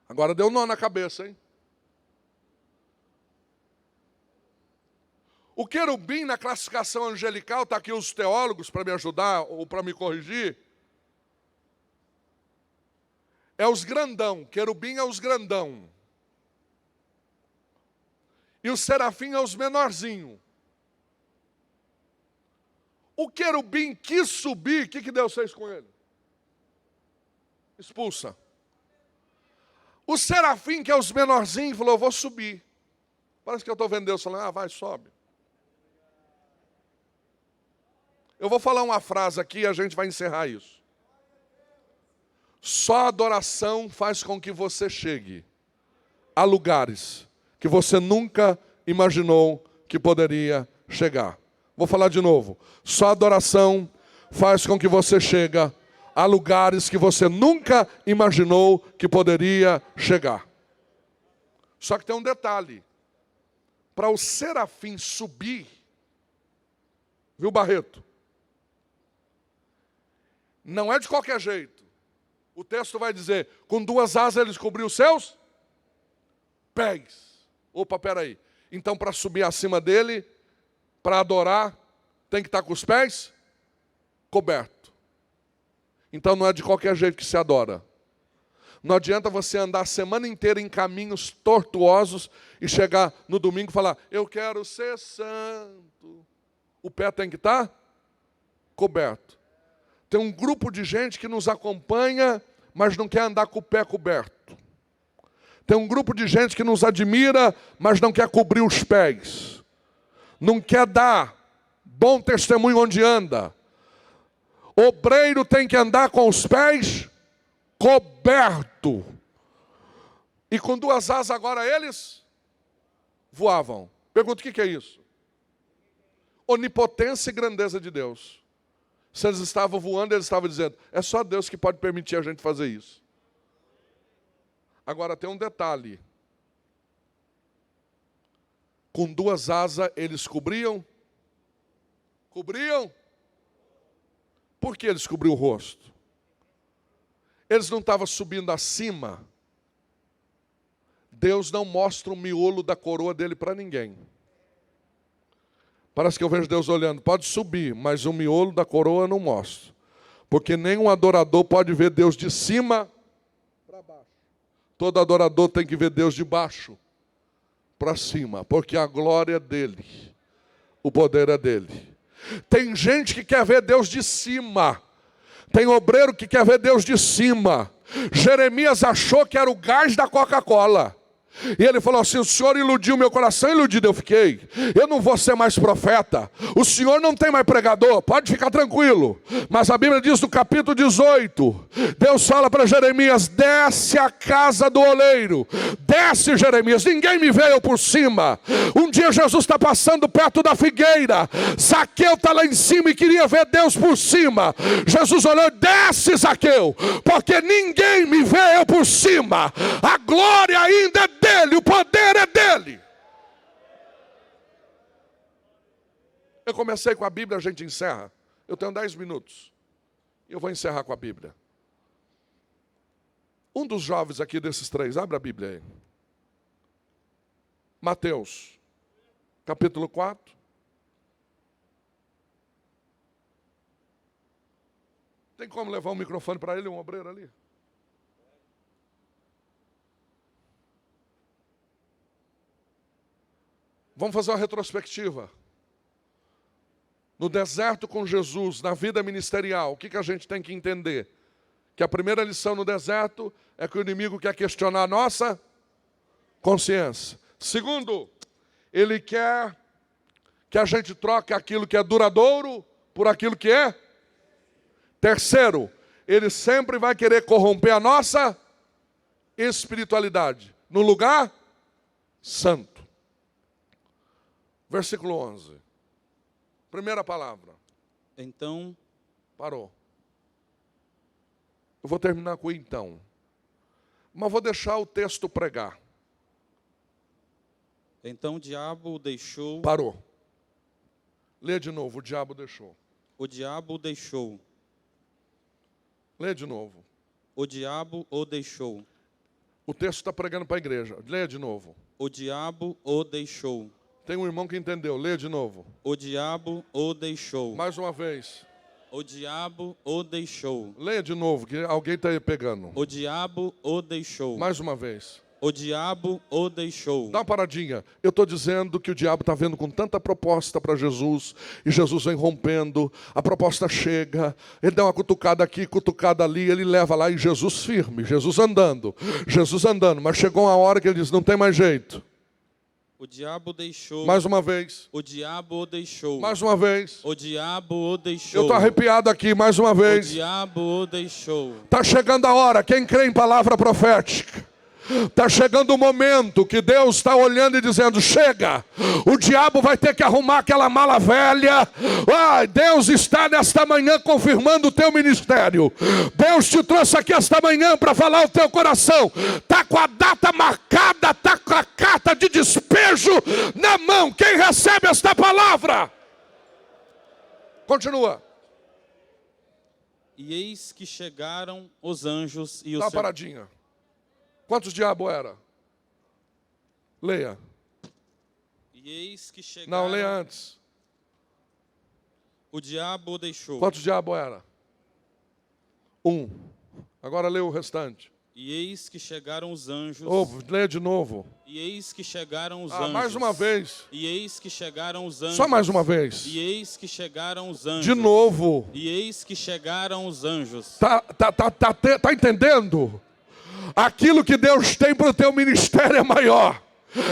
Agora deu nó na cabeça, hein? O querubim, na classificação angelical, está aqui os teólogos para me ajudar ou para me corrigir. É os grandão. Querubim é os grandão. E o serafim é os menorzinhos. O querubim quis subir, o que Deus fez com ele? Expulsa. O serafim, que é os menorzinhos, falou, eu vou subir. Parece que eu estou vendo Deus falando, vai, sobe. Eu vou falar uma frase aqui e a gente vai encerrar isso. Só a adoração faz com que você chegue a lugares que você nunca imaginou que poderia chegar. Vou falar de novo. Só a adoração faz com que você chegue a lugares que você nunca imaginou que poderia chegar. Só que tem um detalhe. Para o serafim subir, viu, Barreto? Não é de qualquer jeito. O texto vai dizer, com duas asas eles cobriu os seus pés. Opa, peraí. Então, para subir acima dele, para adorar, tem que estar com os pés cobertos. Então, não é de qualquer jeito que se adora. Não adianta você andar a semana inteira em caminhos tortuosos e chegar no domingo e falar, eu quero ser santo. O pé tem que estar coberto. Tem um grupo de gente que nos acompanha, mas não quer andar com o pé coberto. Tem um grupo de gente que nos admira, mas não quer cobrir os pés. Não quer dar bom testemunho onde anda. Obreiro tem que andar com os pés coberto. E com duas asas agora eles voavam. Pergunta, o que é isso? Onipotência e grandeza de Deus. Se eles estavam voando, eles estavam dizendo, é só Deus que pode permitir a gente fazer isso. Agora tem um detalhe. Com duas asas eles cobriam? Cobriam? Por que eles cobriam o rosto? Eles não estavam subindo acima. Deus não mostra o miolo da coroa dele para ninguém. Parece que eu vejo Deus olhando, pode subir, mas o miolo da coroa eu não mostro. Porque nenhum adorador pode ver Deus de cima para baixo. Todo adorador tem que ver Deus de baixo para cima, porque a glória é dele, o poder é dele. Tem gente que quer ver Deus de cima. Tem obreiro que quer ver Deus de cima. Jeremias achou que era o gás da Coca-Cola. E ele falou assim: o senhor iludiu meu coração, iludido eu fiquei. Eu não vou ser mais profeta. O senhor não tem mais pregador, pode ficar tranquilo. Mas a Bíblia diz no capítulo 18, Deus fala para Jeremias: desce a casa do oleiro. Desce, Jeremias, ninguém me veio por cima. Um dia Jesus está passando perto da figueira. Zaqueu está lá em cima e queria ver Deus por cima. Jesus olhou: desce, Zaqueu, porque ninguém me veio por cima. A glória ainda é dele, o poder é dele. Eu comecei com a Bíblia, a gente encerra. Eu tenho 10 minutos. E eu vou encerrar com a Bíblia. Um dos jovens aqui desses três, abre a Bíblia aí. Mateus, capítulo 4. Tem como levar um microfone para ele, um obreiro ali? Vamos fazer uma retrospectiva. No deserto com Jesus, na vida ministerial, o que a gente tem que entender? Que a primeira lição no deserto é que o inimigo quer questionar a nossa consciência. Segundo, ele quer que a gente troque aquilo que é duradouro por aquilo que é. Terceiro, ele sempre vai querer corromper a nossa espiritualidade no lugar santo. Versículo 11. Primeira palavra. Então. Parou. Eu vou terminar com então. Mas vou deixar o texto pregar. Então o diabo o deixou. Parou. Lê de novo. O diabo deixou. O diabo o deixou. Lê de novo. O diabo o deixou. O texto está pregando para a igreja. Lê de novo. O diabo o deixou. Tem um irmão que entendeu. Lê de novo. O diabo o deixou. Mais uma vez. O diabo o deixou. Leia de novo, que alguém está aí pegando. O diabo o deixou. Mais uma vez. O diabo o deixou. Dá uma paradinha. Eu estou dizendo que o diabo está vendo com tanta proposta para Jesus, e Jesus vem rompendo, a proposta chega, ele dá uma cutucada aqui, cutucada ali, ele leva lá, e Jesus firme, Jesus andando, mas chegou uma hora que ele diz: não tem mais jeito. O diabo deixou. Mais uma vez. O diabo o deixou. Mais uma vez. O diabo o deixou. Eu estou arrepiado aqui, mais uma vez. O diabo o deixou. Está chegando a hora, quem crê em palavra profética, está chegando o momento que Deus está olhando e dizendo: chega, o diabo vai ter que arrumar aquela mala velha. Deus está nesta manhã confirmando o teu ministério. Deus te trouxe aqui esta manhã para falar o teu coração. Está com a data marcada, está com a carta de despejo na mão. Quem recebe esta palavra? Continua. E eis que chegaram os anjos e Dá uma paradinha. Quantos diabos era? Leia. E eis que chegaram. Não, leia antes. O diabo o deixou. Quantos diabos era? Um. Agora leia o restante. E eis que chegaram os anjos. Leia de novo. E eis que chegaram os anjos. Mais uma vez. E eis que chegaram os anjos. Só mais uma vez. E eis que chegaram os anjos. De novo. E eis que chegaram os anjos. Tá entendendo? Aquilo que Deus tem para o teu ministério é maior.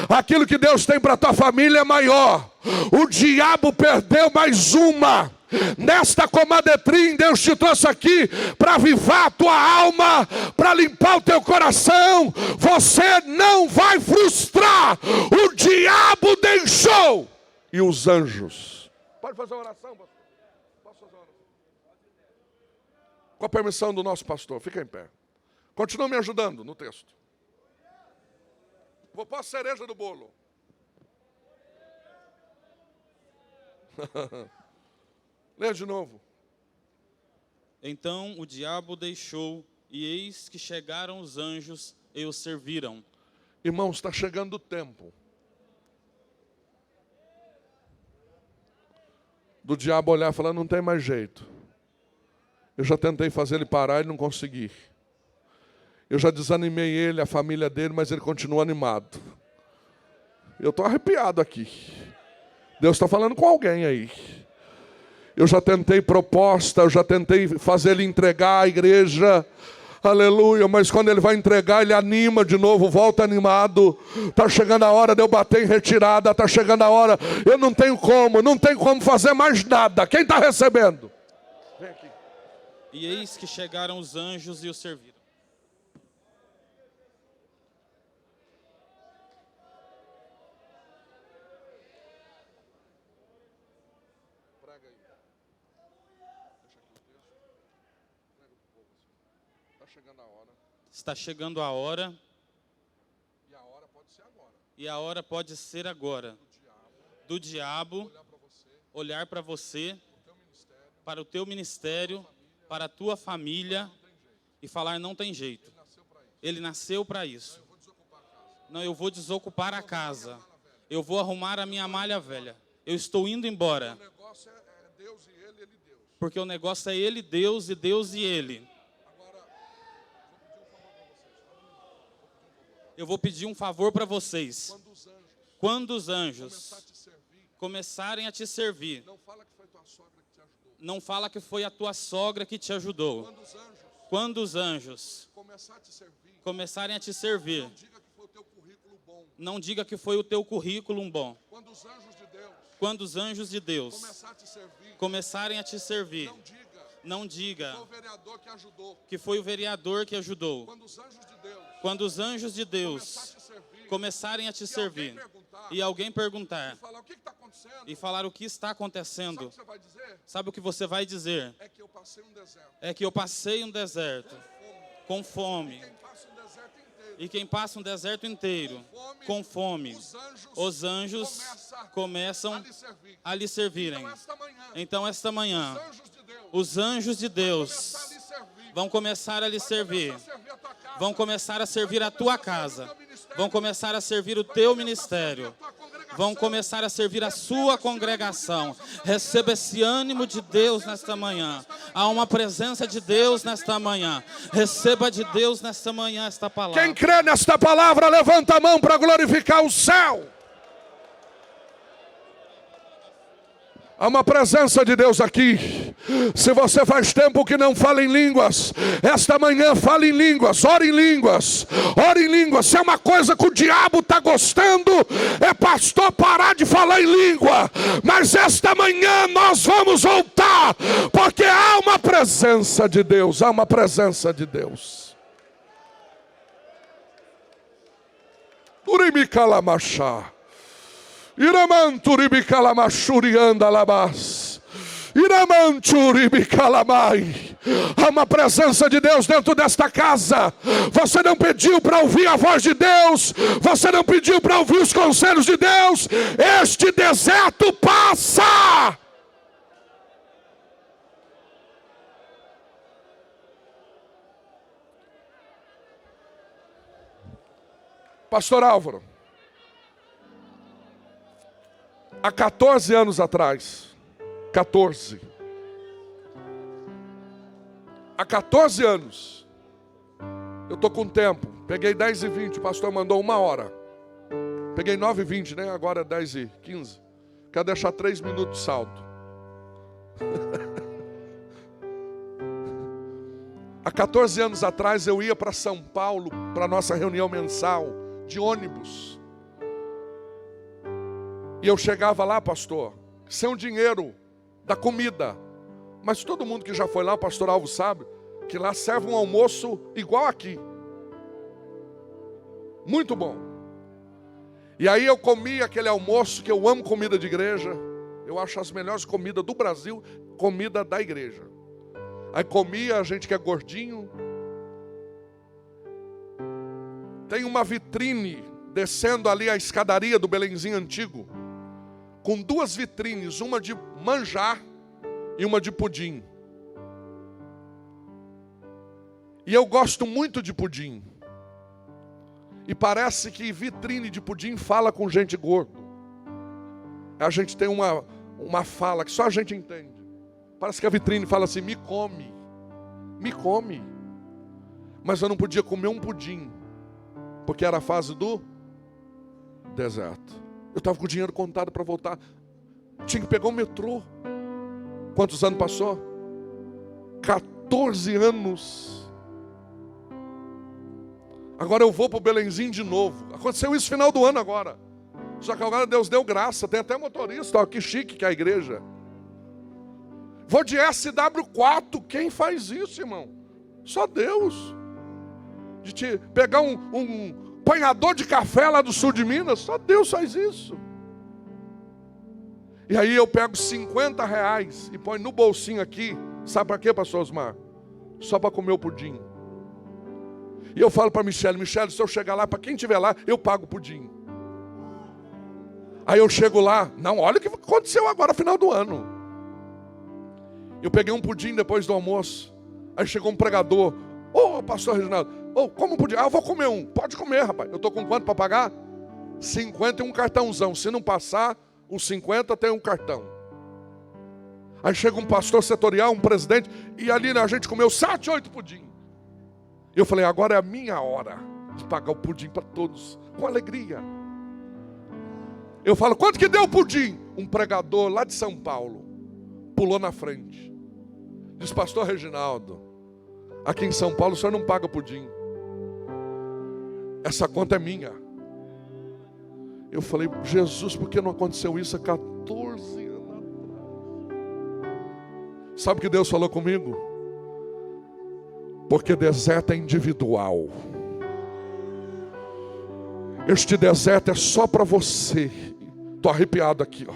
Aquilo que Deus tem para a tua família é maior. O diabo perdeu mais uma. Nesta comadretrim, Deus te trouxe aqui para avivar a tua alma, para limpar o teu coração. Você não vai frustrar. O diabo deixou. E os anjos. Pode fazer uma oração, pastor? Posso fazer uma oração? Com a permissão do nosso pastor, fica em pé. Continua me ajudando no texto. Vou pôr a cereja do bolo. Leia de novo. Então o diabo deixou, e eis que chegaram os anjos e o serviram. Irmãos, está chegando o tempo do diabo olhar e falar: não tem mais jeito. Eu já tentei fazer ele parar e não consegui. Eu já desanimei ele, a família dele, mas ele continua animado. Eu estou arrepiado aqui. Deus está falando com alguém aí. Eu já tentei proposta, eu já tentei fazer ele entregar a igreja. Aleluia, mas quando ele vai entregar, ele anima de novo, volta animado. Está chegando a hora de eu bater em retirada, está chegando a hora, eu não tenho como fazer mais nada. Quem está recebendo? Vem aqui. E eis que chegaram os anjos e o serviram. Prega aí. Deixa aqui o texto. Prega pro povo assim. Está chegando a hora. Está chegando a hora. E a hora pode ser agora. E a hora pode ser agora. Do diabo olhar para você, para o teu ministério, para a tua família e falar: não tem jeito. Ele nasceu para isso. Não, eu vou desocupar a casa. Eu vou arrumar a minha malha velha. Eu estou indo embora. O negócio é Deus e ele, ele e Deus. Porque o negócio é ele, Deus e Deus e ele. Eu vou pedir um favor para vocês. Quando os anjos começarem a te servir, Não fala que foi tua sogra que te ajudou. não fala que foi a tua sogra que te ajudou. Quando os anjos Quando os anjos começarem a te servir, começarem a te servir, não diga que foi o teu currículo bom. não diga que foi o teu currículo bom. Quando os anjos de Deus Quando os anjos de Deus começar a te servir, começarem a te servir, não diga não diga foi o vereador que ajudou. que foi o vereador que ajudou. Quando os anjos de Deus Quando os anjos de Deus começar a te servir, começarem a te servir e e alguém perguntar falar o que está acontecendo, e falar o que está sabe o acontecendo, que você vai dizer? sabe o que você vai dizer? É que eu passei um deserto. É que eu passei um deserto com fome. Quem passa um deserto inteiro E quem passa um deserto inteiro com fome, os anjos começam a lhe servirem. Então, esta manhã, os anjos de Deus vão começar a lhe servir. Vão começar a servir a tua casa. Vão começar a servir o teu ministério. Vão começar a servir a sua congregação. Receba esse ânimo de Deus nesta manhã. Há uma presença de Deus nesta manhã. Receba de Deus nesta manhã esta palavra. Quem crê nesta palavra, levanta a mão para glorificar o céu. Há uma presença de Deus aqui. Se você faz tempo que não fala em línguas, esta manhã fale em línguas, ore em línguas, ore em línguas. Se é uma coisa que o diabo está gostando, é pastor parar de falar em língua. Mas esta manhã nós vamos voltar, porque há uma presença de Deus, há uma presença de Deus. Urimicalamachá. Iramanturibicalamachurianda labás. Iramanturibicalamai. Há uma presença de Deus dentro desta casa. Você não pediu para ouvir a voz de Deus. Você não pediu para ouvir os conselhos de Deus. Este deserto passa. Pastor Álvaro, há 14 anos atrás, há 14 anos, eu estou com tempo, peguei 10h20, o pastor mandou 1 hora, peguei 9h20, né? Agora é 10h15, quero deixar 3 minutos de saldo. Há 14 anos atrás eu ia para São Paulo, para a nossa reunião mensal, de ônibus. E eu chegava lá, pastor, sem o dinheiro da comida. Mas todo mundo que já foi lá, o pastor Alvo sabe, que lá serve um almoço igual aqui. Muito bom. E aí eu comia aquele almoço, que eu amo comida de igreja. Eu acho as melhores comidas do Brasil, comida da igreja. Aí comia, a gente que é gordinho. Tem uma vitrine descendo ali a escadaria do Belenzinho antigo, com 2 vitrines, uma de manjar e uma de pudim. E eu gosto muito de pudim. E parece que vitrine de pudim fala com gente gordo. A gente tem uma fala que só a gente entende. Parece que a vitrine fala assim: me come, me come. Mas eu não podia comer um pudim, porque era a fase do deserto. Eu estava com o dinheiro contado para voltar. Tinha que pegar o metrô. Quantos anos passou? 14 anos. Agora eu vou para o Belenzinho de novo. Aconteceu isso no final do ano agora. Só que agora Deus deu graça. Tem até motorista, ó, que chique que é a igreja. Vou de SW4. Quem faz isso, irmão? Só Deus. De te pegar um apanhador de café lá do sul de Minas. Só Deus faz isso. E aí eu pego R$50 e põe no bolsinho aqui. Sabe para quê, pastor Osmar? Só para comer o pudim. E eu falo para Michele, se eu chegar lá, para quem estiver lá, eu pago o pudim. Aí eu chego lá, não, olha o que aconteceu agora, final do ano. Eu peguei um pudim depois do almoço. Aí chegou um pregador. Ô, pastor Reginaldo, como um pudim? Eu vou comer um. Pode comer, rapaz. Eu estou com quanto para pagar? 50 e um cartãozão. Se não passar, os 50 tem um cartão. Aí chega um pastor setorial, um presidente, e ali a gente comeu 7, 8 pudim. Eu falei, agora é a minha hora de pagar o pudim para todos, com alegria. Eu falo, quanto que deu o pudim? Um pregador lá de São Paulo pulou na frente. Diz, pastor Reginaldo, aqui em São Paulo o senhor não paga pudim. Essa conta é minha. Eu falei, Jesus, por que não aconteceu isso há 14 anos atrás? Sabe o que Deus falou comigo? Porque deserto é individual. Este deserto é só para você. Estou arrepiado aqui, ó.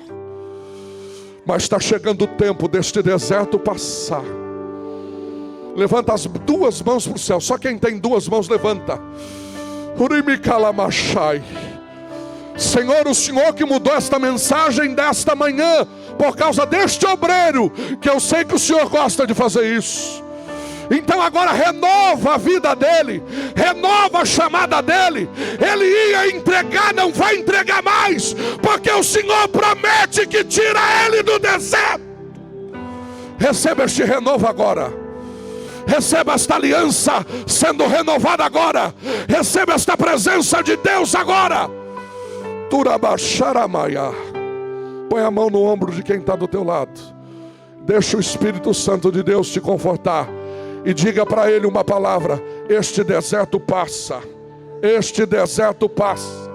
Mas está chegando o tempo deste deserto passar. Levanta as duas mãos para o céu. Só quem tem duas mãos levanta. Urimikalamachai. Senhor, o Senhor que mudou esta mensagem desta manhã, por causa deste obreiro, que eu sei que o Senhor gosta de fazer isso. Então agora renova a vida dele, renova a chamada dele. Ele ia entregar, não vai entregar mais, porque o Senhor promete que tira ele do deserto. Receba este renovo agora. Receba esta aliança sendo renovada agora. Receba esta presença de Deus agora. Turabacharamaia. Põe a mão no ombro de quem está do teu lado. Deixa o Espírito Santo de Deus te confortar. E diga para ele uma palavra: este deserto passa. Este deserto passa.